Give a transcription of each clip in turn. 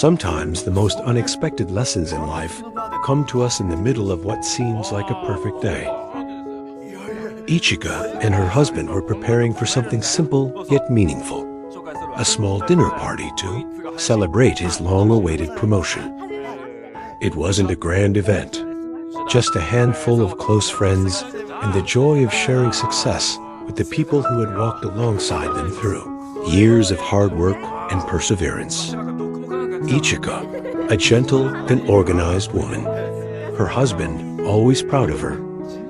Sometimes the most unexpected lessons in life come to us in the middle of what seems like a perfect day. Ichika and her husband were preparing for something simple yet meaningful, a small dinner party to celebrate his long-awaited promotion. It wasn't a grand event, just a handful of close friends and the joy of sharing success with the people who had walked alongside them through years of hard work and perseverance. Ichika, a gentle and organized woman, her husband, always proud of her,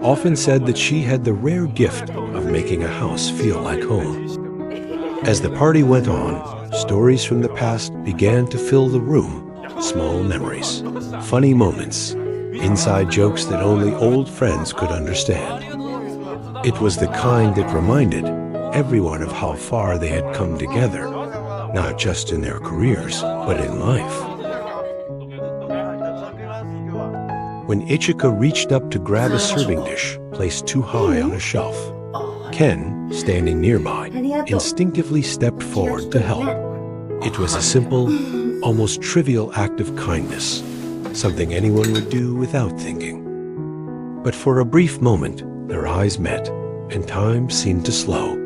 often said that she had the rare gift of making a house feel like home. As the party went on, stories from the past began to fill the room. Small memories, funny moments, inside jokes that only old friends could understand. It was the kind that reminded everyone of how far they had come together, not just in their careers, but in life. When Ichika reached up to grab a serving dish placed too high on a shelf, Ken, standing nearby, instinctively stepped forward to help. It was a simple, almost trivial act of kindness, something anyone would do without thinking. But for a brief moment, their eyes met, and time seemed to slow.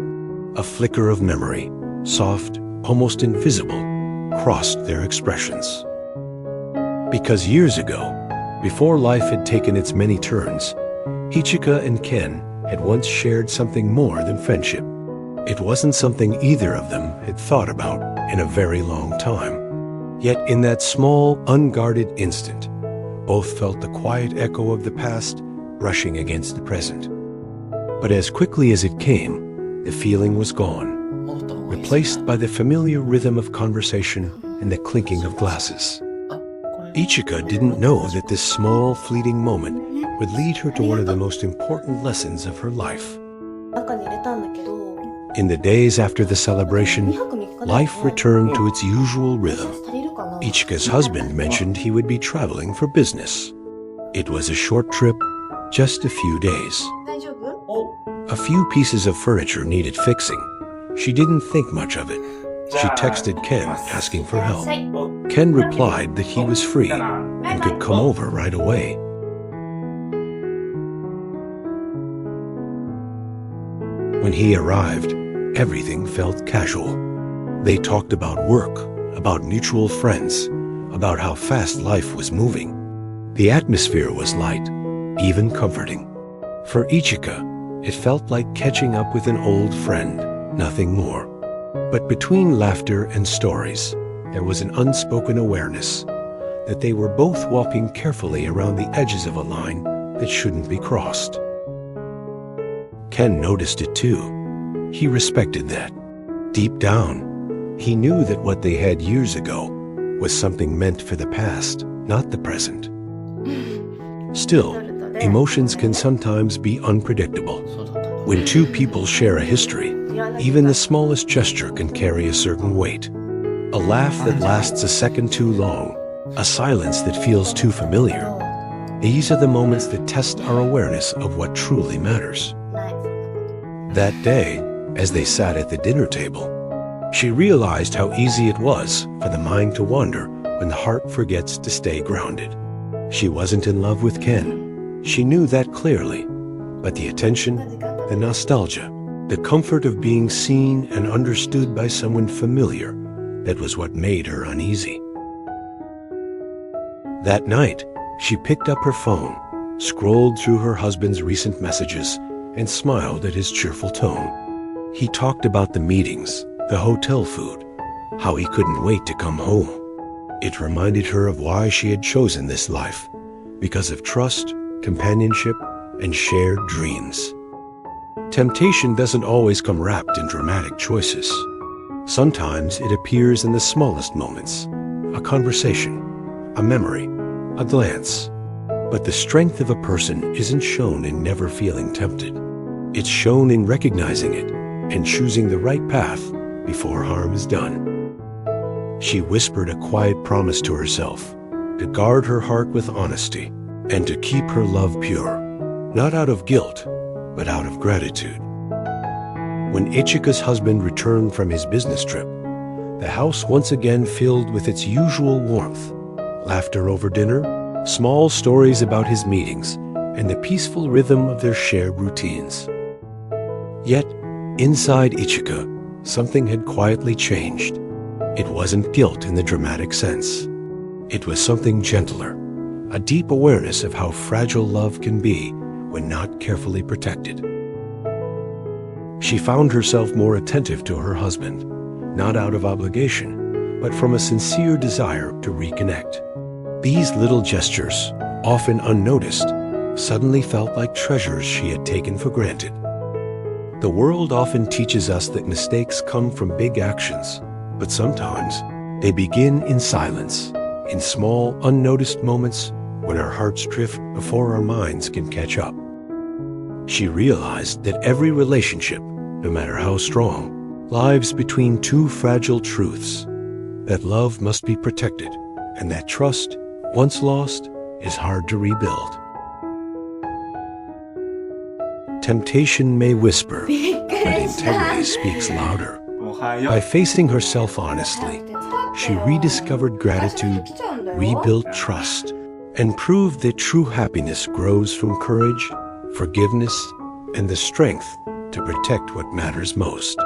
A flicker of memory, soft, almost invisible, crossed their expressions. Because years ago, before life had taken its many turns, Ichika and Ken had once shared something more than friendship. It wasn't something either of them had thought about in a very long time. Yet in that small, unguarded instant, both felt the quiet echo of the past brushing against the present. But as quickly as it came, the feeling was gone, replaced by the familiar rhythm of conversation and the clinking of glasses. Ichika didn't know that this small, fleeting moment would lead her to one of the most important lessons of her life. In the days after the celebration, life returned to its usual rhythm. Ichika's husband mentioned he would be traveling for business. It was a short trip, just a few days. A few pieces of furniture needed fixing. She didn't think much of it. She texted Ken asking for help. Ken replied that he was free and could come over right away. When he arrived, everything felt casual. They talked about work, about mutual friends, about how fast life was moving. The atmosphere was light, even comforting. For Ichika, it felt like catching up with an old friend, nothing more. But between laughter and stories, there was an unspoken awareness that they were both walking carefully around the edges of a line that shouldn't be crossed. Ken noticed it too. He respected that. Deep down, he knew that what they had years ago was something meant for the past, not the present. Still, emotions can sometimes be unpredictable. When two people share a history, even the smallest gesture can carry a certain weight. A laugh that lasts a second too long, a silence that feels too familiar. These are the moments that test our awareness of what truly matters. That day, as they sat at the dinner table, she realized how easy it was for the mind to wander when the heart forgets to stay grounded. She wasn't in love with Ken. She knew that clearly. But the attention, the nostalgia, the comfort of being seen and understood by someone familiar, that was what made her uneasy. That night, she picked up her phone, scrolled through her husband's recent messages, and smiled at his cheerful tone. He talked about the meetings, the hotel food, how he couldn't wait to come home. It reminded her of why she had chosen this life, because of trust, companionship, and shared dreams. Temptation doesn't always come wrapped in dramatic choices. Sometimes it appears in the smallest moments, a conversation, a memory, a glance. But the strength of a person isn't shown in never feeling tempted. It's shown in recognizing it and choosing the right path before harm is done. She whispered a quiet promise to herself to guard her heart with honesty and to keep her love pure, not out of guilt, but out of gratitude. When Ichika's husband returned from his business trip, the house once again filled with its usual warmth, laughter over dinner, small stories about his meetings, and the peaceful rhythm of their shared routines. Yet, inside Ichika, something had quietly changed. It wasn't guilt in the dramatic sense. It was something gentler, a deep awareness of how fragile love can be when not carefully protected. She found herself more attentive to her husband, not out of obligation, but from a sincere desire to reconnect. These little gestures, often unnoticed, suddenly felt like treasures she had taken for granted. The world often teaches us that mistakes come from big actions, but sometimes they begin in silence, in small, unnoticed moments when our hearts drift before our minds can catch up. She realized that every relationship, no matter how strong, lies between two fragile truths, that love must be protected, and that trust, once lost, is hard to rebuild. Temptation may whisper, but integrity speaks louder. By facing herself honestly, she rediscovered gratitude, rebuilt trust, and proved that true happiness grows from courage, forgiveness, and the strength to protect what matters most.